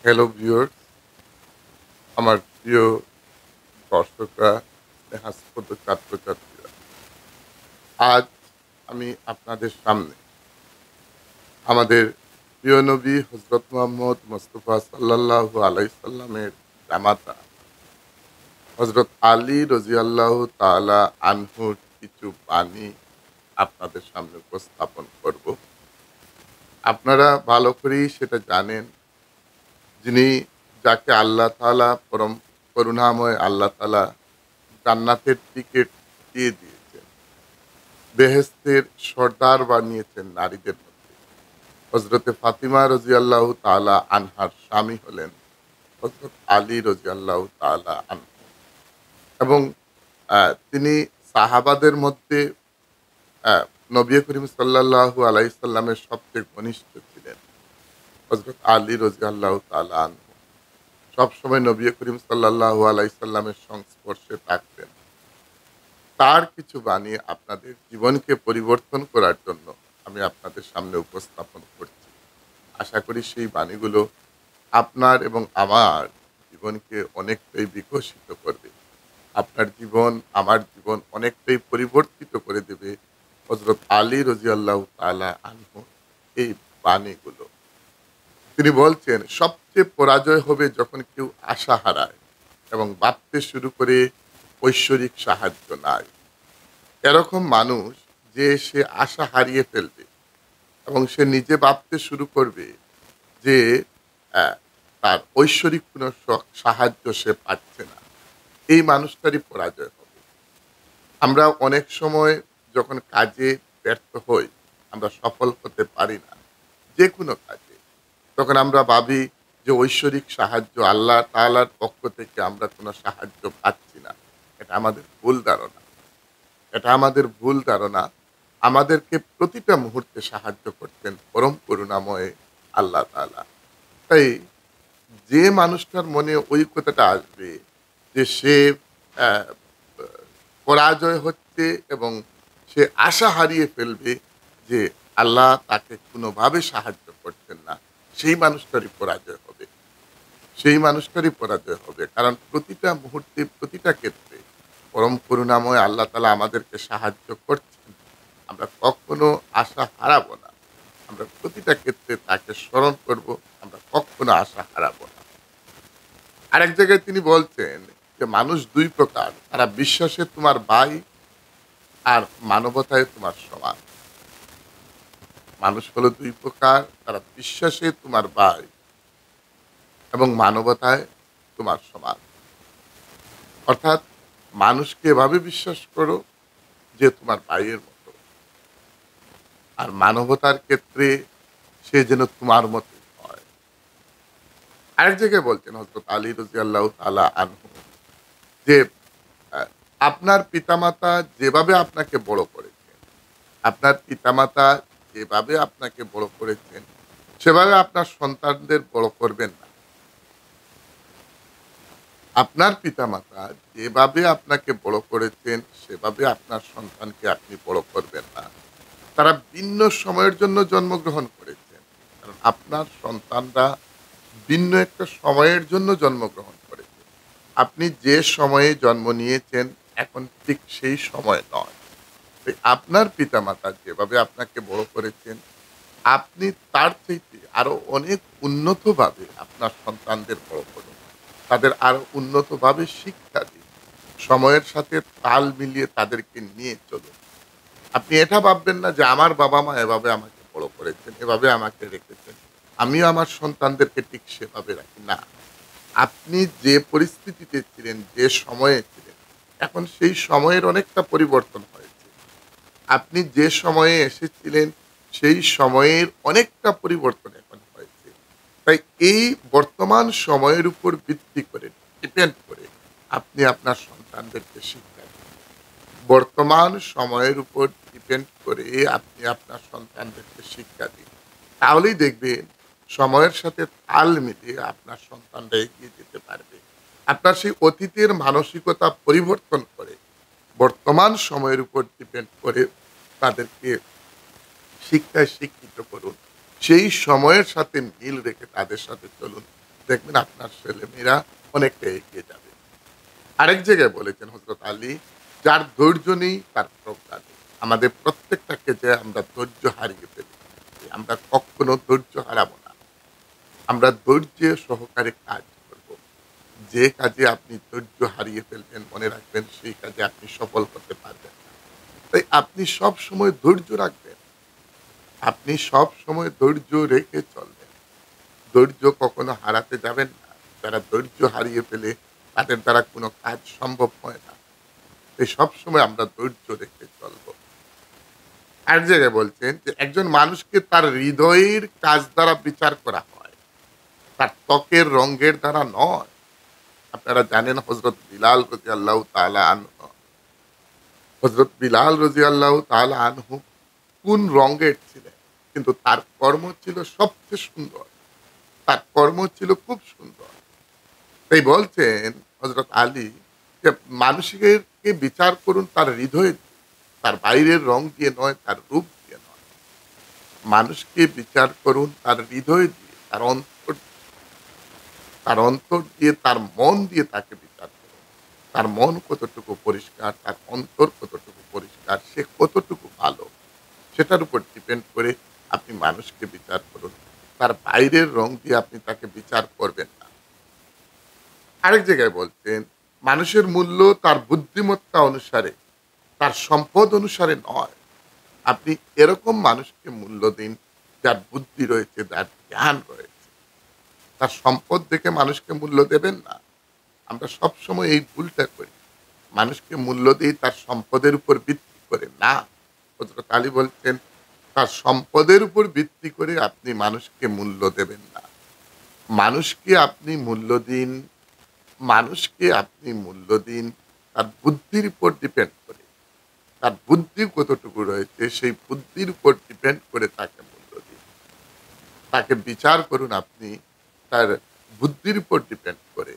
Hello viewers, আমার প্রিয় দর্শকরা, স্নেহাস্পদ ছাত্রছাত্রীরা। আজ আমি আপনাদের সামনে আমাদের প্রিয় নবী হযরত মুহাম্মদ মুস্তাফা সাল্লাল্লাহু আলাইহি সাল্লামের জামাতা হযরত আলী রাদিয়াল্লাহু তাআলা আনহুর কিছু বাণী আপনাদের সামনে উপস্থাপন করব। আপনারা ভালো করেই সেটা জানেন, যিনি যাকে আল্লাহ তাআলা পরম করুণাময় আল্লাহ তাআলা জান্নাতের টিকিট দিয়ে দিয়েছেন। বেহেশতের সর্দার বানিয়েছেন নারীদের মধ্যে। হযরতে ফাতিমা রাদিয়াল্লাহু তাআলা আনহার স্বামী হলেন হযরত আলী রাদিয়াল্লাহু তাআলা আনহু এবং তিনি সাহাবাদের মধ্যে আ নবী করিম সাল্লাল্লাহু আলাইহি সাল্লামের সবচেয়ে ঘনিষ্ঠ ছিলেন। হযরত আলী রাদিয়াল্লাহু তাআলা আনহু সবসময় নবী করিম সাল্লাল্লাহু আলাইহি সাল্লামের সংস্পর্শে থাকতেন। তার কিছু বাণী আপনাদের জীবনকে পরিবর্তন করার জন্য আমি আপনাদের সামনে উপস্থাপন করছি। আশা করি সেই বাণীগুলো আপনার এবং আমার জীবনকে অনেকটাই বিকশিত করবে। আপনার জীবন, আমার জীবন অনেকটাই পরিবর্তিত করে দেবে হযরত আলী রাদিয়াল্লাহু তাআলা আনহু এই বাণীগুলো। তিনি বলছেন, সবচেয়ে পরাজয় হবে যখন কেউ আশা হারায় এবং ভাবতে শুরু করে ঐশ্বরিক সাহায্য নাই। এরকম মানুষ যে সে আশা হারিয়ে ফেলবে এবং সে নিজে ভাবতে শুরু করবে যে আহ, তার ঐশ্বরিক কোনো সাহায্য সে পাচ্ছে না, এই মানুষটারই পরাজয় হবে। আমরা অনেক সময় যখন কাজে ব্যর্থ হই, আমরা সফল হতে পারি না যে কোনো কাজে, তখন আমরা ভাবি যে ঐশ্বরিক সাহায্য আল্লাহ তাআলার পক্ষ থেকে আমরা কোনো সাহায্য পাচ্ছি না। এটা আমাদের ভুল ধারণা। এটা আমাদের ভুল ধারণা। আমাদেরকে প্রতিটা মুহূর্তে সাহায্য করতেন পরম করুণাময় আল্লাহ তাআলা। তাই যে মানুষটার মনে ওই কথাটা আসবে যে সে আ ব পরাজয় হচ্ছে এবং সে আশা হারিয়ে ফেলবে যে আল্লাহ তাকে কোনোভাবে সাহায্য করছেন না, সেই মানুষটারই পরাজয় হবে। সেই মানুষটারই পরাজয় হবে। কারণ প্রতিটা মুহূর্তে, প্রতিটা ক্ষেত্রে পরম করুণাময় আল্লাহ তাআলা আমাদেরকে সাহায্য করছেন। আমরা কখনো আশা হারাবো না। আমরা প্রতিটা ক্ষেত্রে তাকে স্মরণ করব। আমরা কখনো আশা হারাবো না। আরেক জায়গায় তিনি বলছেন যে, "মানুষ ২ প্রকার। তারা বিশ্বাসে তোমার ভাই আর মানবতায় তোমার সমান।" মানুষ হলো ২ প্রকার। তারা বিশ্বাসে তোমার ভাই এবং মানবতায় তোমার সমান। অর্থাৎ মানুষকে এভাবে বিশ্বাস করো যে তোমার ভাইয়ের মতো। আর মানবতার ক্ষেত্রে সে যেন তোমার মতোই হয়। আরেক জায়গায় বলছেন হযরত আলী রাদিয়াল্লাহু তাআলা আনহু যে, আ আপনার পিতামাতা যেভাবে আপনাকে বড় করেছেন, আপনার পিতামাতা যেভাবে আপনাকে বড় করেছেন, সেভাবে আপনার সন্তানদের বড় করবেন না। আপনার পিতামাতা যেভাবে আপনাকে বড় করেছেন, সেভাবে আপনার সন্তানকে আপনি বড় করবেন না। তারা ভিন্ন সময়ের জন্য জন্মগ্রহণ করেছেন। কারণ আপনার সন্তানরা ভিন্ন একটা সময়ের জন্য জন্মগ্রহণ করেছে। আপনি যে সময়ে জন্ম নিয়েছেন, এখন ঠিক সেই সময় নয়। তাই আপনার পিতামাতা যেভাবে আপনাকে বড় করেছেন, আপনি তার চাইতে আরো অনেক উন্নতভাবে আপনার সন্তানদের বড় করুন। তাদের আরো উন্নতভাবে শিক্ষা দিন। সময়ের সাথে তাল মিলিয়ে তাদেরকে নিয়ে চলুন। আপনি এটা ভাববেন না যে আমার বাবা-মা এভাবে আমাকে বড় করেছেন, এভাবে আমাকে রেখেছেন। আমিও আমার সন্তানদেরকে ঠিক সেভাবে রাখি। না। আপনি যে পরিস্থিতিতে ছিলেন, যে সময়ে ছিলেন, এখন সেই সময়ের অনেকটা পরিবর্তন হয়েছে। আপনি যে সময়ে এসেছিলেন, সেই সময়ের অনেকটা পরিবর্তন এখন হয়েছে। তাই এই বর্তমান সময়ের উপর ভিত্তি করে, ডিপেন্ড করে আপনি আপনার সন্তানদেরকে শিক্ষা দিন। বর্তমান সময়ের উপর ডিপেন্ড করে আপনি আপনার সন্তানদেরকে শিক্ষা দিন। তাহলেই দেখবেন সময়ের সাথে তাল মিলিয়ে আপনার সন্তানরা এগিয়ে যেতে পারবে। আপনার সেই অতীতের মানসিকতা পরিবর্তন করে বর্তমান সময়ের উপর ডিপেন্ড করে তাদেরকে শিক্ষায় শিক্ষিত করুন। সেই সময়ের সাথে মিল রেখে তাদের সাথে চলুন। দেখবেন আপনার ছেলেমেয়েরা অনেকটা এগিয়ে যাবে। আরেক জায়গায় বলেছেন হযরত আলী, যার ধৈর্য নেই তার প্রজ্ঞা নেই। আমাদের প্রত্যেকটাকে যে আমরা ধৈর্য হারিয়ে ফেলি, আমরা কখনো ধৈর্য হারাবো না। আমরা ধৈর্য সহকারে কাজ করব। যে কাজে আপনি ধৈর্য হারিয়ে ফেলবেন, মনে রাখবেন সেই কাজে আপনি সফল হতে পারবেন না। তাই আপনি সবসময় ধৈর্য রাখবেন। আপনি সবসময় ধৈর্য রেখে চলবেন। ধৈর্য কখনো হারাতে যাবেন না। যারা ধৈর্য হারিয়ে ফেলে তাদের দ্বারা কোনো কাজ সম্ভব হয় না। তাই সবসময় আমরা ধৈর্য রেখে চলব। আরেক জায়গায় বলছেন যে একজন মানুষকে তার হৃদয়ের কাজ দ্বারা বিচার করা হয়, তার ত্বকের রঙের দ্বারা নয়। আপনারা জানেন হযরত বিলাল রাদিয়াল্লাহু তাআলা আনহু, হযরত বিলাল রাদিয়াল্লাহু তাআলা আনহু কোন রঙের ছিলেন, কিন্তু তার কর্ম ছিল সবচেয়ে সুন্দর। তার কর্ম ছিল খুব সুন্দর। তাই বলছেন হযরত আলী যে মানুষকে বিচার করুন তার হৃদয়ে দিয়ে, তার বাইরের রং দিয়ে নয়, তার রূপ দিয়ে নয়। মানুষকে বিচার করুন তার হৃদয় দিয়ে, তার অন্তর দিয়ে, তার মন দিয়ে তাকে বিচার করুন। তার মন কতটুকু পরিষ্কার, তার অন্তর কতটুকু পরিষ্কার, সে কতটুকু ভালো, সেটার উপর ডিপেন্ড করে আপনি মানুষকে বিচার করুন। তার বাইরের রং দিয়ে আপনি তাকে বিচার করবেন না। আরেক জায়গায় বলতেন, মানুষের মূল্য তার বুদ্ধিমত্তা অনুসারে, তার সম্পদ অনুসারে নয়। আপনি এরকম মানুষকে মূল্য দিন যার বুদ্ধি রয়েছে, যার জ্ঞান রয়েছে। তার সম্পদ দেখে মানুষকে মূল্য দেবেন না। আমরা সবসময় এই ভুলটা করি। মানুষকে মূল্য দেই তার সম্পদের উপর ভিত্তি করে না। হযরত আলী বলছেন, তার সম্পদের উপর ভিত্তি করে আপনি মানুষকে মূল্য দেবেন না। মানুষকে আপনি মূল্য দিন, মানুষকে আপনি মূল্য দিন তার বুদ্ধির উপর ডিপেন্ড করে। তার বুদ্ধি কতটুকু রয়েছে সেই বুদ্ধির উপর ডিপেন্ড করে তাকে মূল্য দিন। তাকে বিচার করুন আপনি তার বুদ্ধির উপর ডিপেন্ড করে।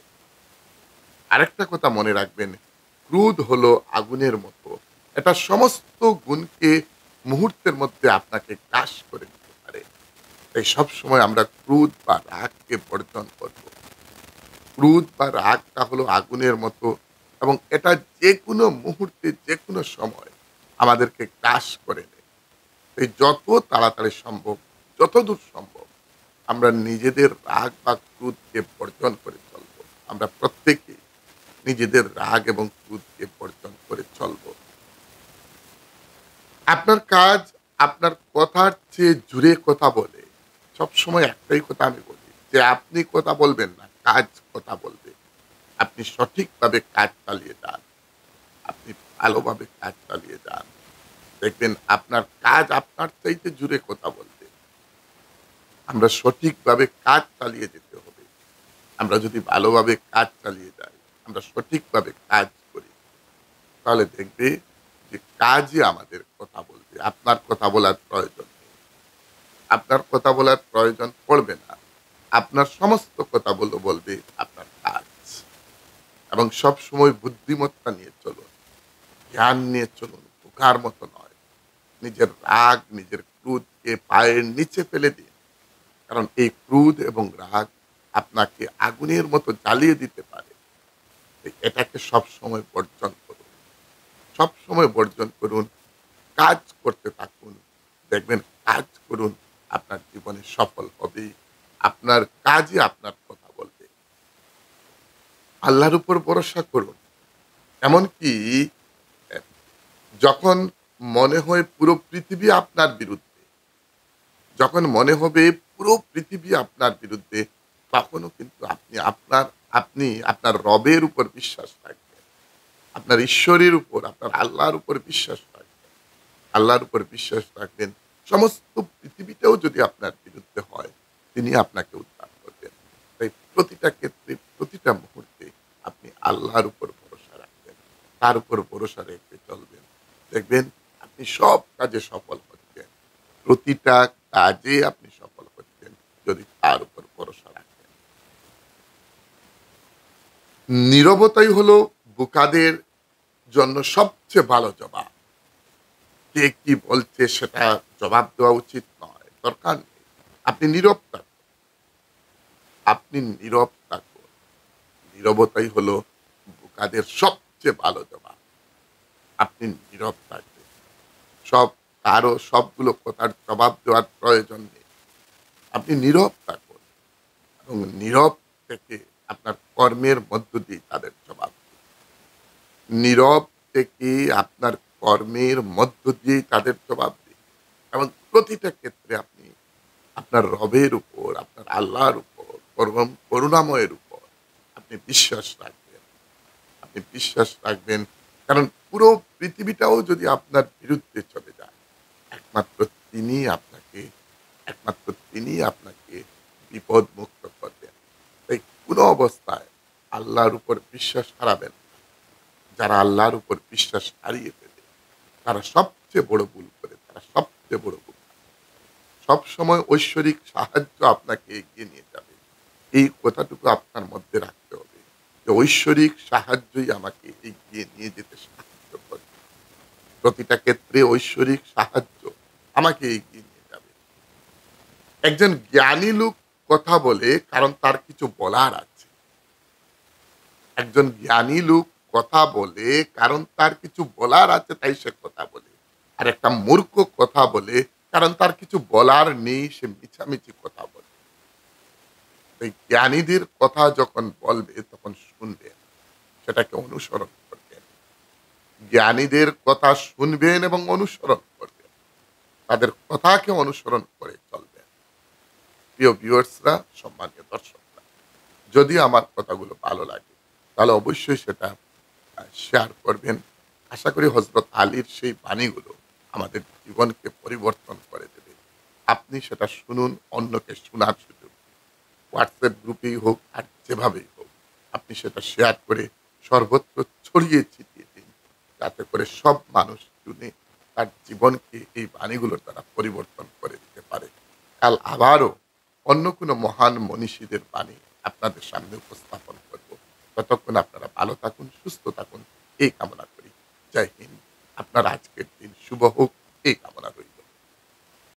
আরেকটা কথা মনে রাখবেন, ক্রোধ হলো আগুনের মতো। এটা সমস্ত গুণকে মুহূর্তের মধ্যে আপনাকে গ্রাস করে দিতে পারে। তাই সবসময় আমরা ক্রোধ বা রাগকে বর্জন করব। ক্রোধ বা রাগটা হলো আগুনের মতো এবং এটা যেকোনো মুহূর্তে যেকোনো সময় আমাদেরকে গ্রাস করে নেয়। তাই যত তাড়াতাড়ি সম্ভব, যতদূর সম্ভব আমরা নিজেদের রাগ বা ক্রোধকে বর্জন করে চলব। আমরা প্রত্যেকেই নিজেদের রাগ এবং ক্রোধকে বর্জন করে চলব। আপনার কাজ আপনার কথার চেয়ে জুড়ে কথা বলে। সবসময় একটাই কথা আমি বলি যে আপনি কথা বলবেন না, কাজ কথা বলবে। আপনি সঠিকভাবে কাজ চালিয়ে যান। আপনি ভালোভাবে কাজ চালিয়ে যান। দেখবেন আপনার কাজ আপনার চাইতে জুড়ে কথা বলবে। আমরা সঠিকভাবে কাজ চালিয়ে যেতে হবে। আমরা যদি ভালোভাবে কাজ চালিয়ে যাই, আমরা সঠিকভাবে কাজ করি, তাহলে দেখবে যে কাজই আমাদের কথা বলবে। আপনার কথা বলার প্রয়োজন নেই। আপনার কথা বলার প্রয়োজন পড়বে না। আপনার সমস্ত কথা বলবে আপনার কাজ। এবং সবসময় বুদ্ধিমত্তা নিয়ে চলুন, জ্ঞান নিয়ে চলুন, বোকার মতো নয়। নিজের রাগ, নিজের ক্রোধকে পায়ের নিচে ফেলে দিন। কারণ এই ক্রোধ এবং রাগ আপনাকে আগুনের মতো জ্বালিয়ে দিতে পারে। তাই এটাকে সবসময় বর্জন করুন। সবসময় বর্জন করুন। কাজ করতে থাকুন। দেখবেন কাজ করুন, আপনার জীবনে সফল হবে। আপনার কাজই আপনার কথা বলবে। আল্লাহর উপর ভরসা করুন। এমনকি অ্যা যখন মনে হয় পুরো পৃথিবী আপনার বিরুদ্ধে, যখন মনে হবে পুরো পৃথিবী আপনার বিরুদ্ধে, তখনও কিন্তু আপনি আপনার রবের উপর বিশ্বাস রাখবেন। আপনার ঈশ্বরের উপর, আপনার আল্লাহর উপর বিশ্বাস রাখবেন। আল্লাহর উপর বিশ্বাস রাখবেন। সমস্ত পৃথিবীটাও যদি আপনার বিরুদ্ধে হয়, তিনি আপনাকে উদ্ধার করবেন। তাই প্রতিটা ক্ষেত্রে, প্রতিটা মুহূর্তে আপনি আল্লাহর উপর ভরসা রাখবেন। তার উপর ভরসা রেখে চলবেন। দেখবেন আপনি সব কাজে সফল হচ্ছেন। প্রতিটা কাজে আপনি সফল হচ্ছেন যদি তার উপর ভরসা রাখেন। নীরবতাই হলো বোকাদের জন্য সবচেয়ে ভালো জবাব। কে কি বলছে সেটা জবাব দেওয়া উচিত নয়, দরকার নেই। আপনি নীরব থাকুন। আপনি নীরব থাকুন। নীরবতাই হলো বোকাদের সবচেয়ে ভালো জবাব। আপনি নীরব থাকবেন। সব কারো সবগুলো কথার জবাব দেওয়ার প্রয়োজন নেই। আপনি নীরব থাকুন এবং নীরব থেকে আপনার কর্মের মধ্য দিয়ে তাদের জবাব দিন। নীরব থেকে আপনার কর্মের মধ্য দিয়েই তাদের জবাব দিন এবং প্রতিটা ক্ষেত্রে আপনি আপনার রবের উপর, আপনার আল্লাহর উপর, পরম করুণাময়ের উপর আপনি বিশ্বাস রাখবেন। আপনি বিশ্বাস রাখবেন। কারণ পুরো পৃথিবীটাও যদি আপনার বিরুদ্ধে চলে যায়, একমাত্র তিনিই আপনাকে একমাত্র তিনিই আপনাকে বিপদমুক্ত করবেন। তাই কোন অবস্থায় আল্লাহর উপর বিশ্বাস হারাবেন না। যারা আল্লাহর উপর বিশ্বাস হারিয়ে ফেলে, তারা সবচেয়ে বড় ভুল করে। তারা সবচেয়ে বড় ভুল। সবসময় ঐশ্বরিক সাহায্য আপনাকে এগিয়ে নিয়ে যাবে। এই কথাটুকু আপনার মধ্যে রাখতে হবে যে ঐশ্বরিক সাহায্যই আমাকে এগিয়ে নিয়ে যেতে সাহায্য করবে। প্রতিটা ক্ষেত্রে ঐশ্বরিক সাহায্য আমাকে এগিয়ে নিয়ে যাবে। একজন জ্ঞানী লোক কথা বলে কারণ তার কিছু বলার আছে। একজন জ্ঞানী লোক কথা বলে কারণ তার কিছু বলার আছে তাই সে কথা বলে। আর একটা মূর্খ কথা বলে কারণ তার কিছু বলার নেই সে মিছামিছি কথা বলে। এই জ্ঞানীদের কথা যখন বলবে তখন শুনবেন, সেটাকে অনুসরণ করবেন। জ্ঞানীদের কথা শুনবেন এবং অনুসরণ করবেন। তাদের কথাকে অনুসরণ করে চলবেন। প্রিয় ভিউয়ার্সরা, সম্মানীয় দর্শকরা, যদি আমার কথাগুলো ভালো লাগে তাহলে অবশ্যই সেটা শেয়ার করবেন। আশা করি হযরত আলীর সেই বাণীগুলো আমাদের জীবনকে পরিবর্তন করে দেবে। আপনি সেটা শুনুন, অন্যকে শোনার সুযোগ হোয়াটসঅ্যাপ গ্রুপেই হোক আর যেভাবেই হোক আপনি সেটা শেয়ার করে সর্বত্র ছড়িয়ে ছিটিয়ে দিন, যাতে করে সব মানুষ শুনে তার জীবনকে এই বাণীগুলোর দ্বারা পরিবর্তন করে দিতে পারে। কাল আবারও অন্য কোনো মহান মনীষীদের বাণী আপনাদের সামনে উপস্থাপন করব। ততক্ষণ আপনারা ভালো থাকুন, সুস্থ থাকুন এই কামনা করি। জয় হিন্দ। আপনার আজকের দিন শুভ হোক।